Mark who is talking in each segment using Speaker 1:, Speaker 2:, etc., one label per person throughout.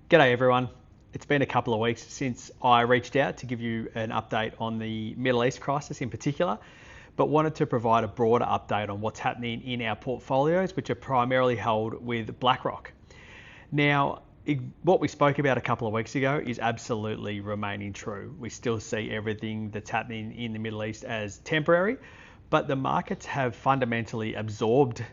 Speaker 1: G'day everyone. It's been a couple of weeks since I reached out to give you an update on the Middle East crisis in particular, but wanted to provide a broader update on what's happening in our portfolios, which are primarily held with BlackRock. Now, what we spoke about a couple of weeks ago is absolutely remaining true. We still see everything that's happening in the Middle East as temporary, but the markets have fundamentally absorbed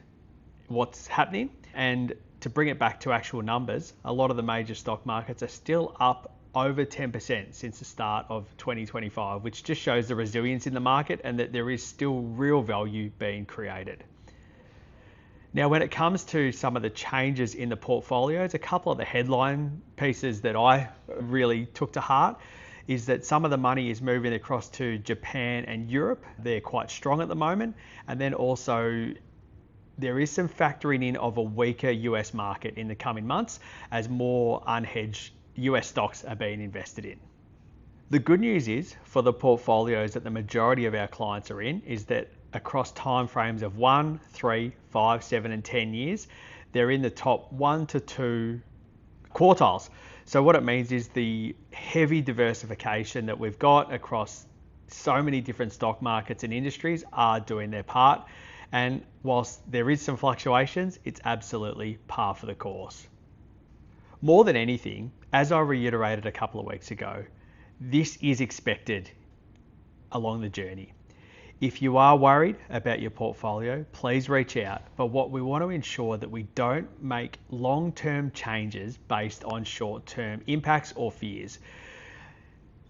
Speaker 1: what's happening. And to bring it back to actual numbers, a lot of the major stock markets are still up over 10% since the start of 2025, which just shows the resilience in the market and that there is still real value being created. Now, when it comes to some of the changes in the portfolios, a couple of the headline pieces that I really took to heart is that some of the money is moving across to Japan and Europe. They're quite strong at the moment. And then also there is some factoring in of a weaker US market in the coming months as more unhedged US stocks are being invested in. The good news is for the portfolios that the majority of our clients are in is that across timeframes of 1, 3, 5, 7 and 10 years, they're in the top 1 to 2 quartiles. So what it means is the heavy diversification that we've got across so many different stock markets and industries are doing their part. And whilst there is some fluctuations, it's absolutely par for the course. More than anything, as I reiterated a couple of weeks ago, this is expected along the journey. If you are worried about your portfolio, please reach out. But what we want to ensure that we don't make long-term changes based on short-term impacts or fears.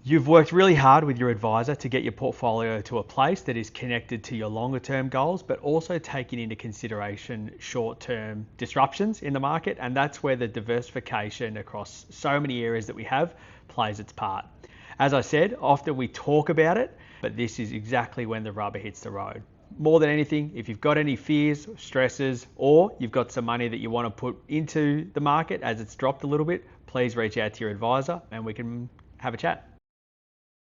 Speaker 1: You've worked really hard with your advisor to get your portfolio to a place that is connected to your longer term goals, but also taking into consideration short-term disruptions in the market. And that's where the diversification across so many areas that we have plays its part. As I said, often we talk about it, but this is exactly when the rubber hits the road. More than anything, if you've got any fears, stresses, or you've got some money that you want to put into the market as it's dropped a little bit, please reach out to your advisor and we can have a chat.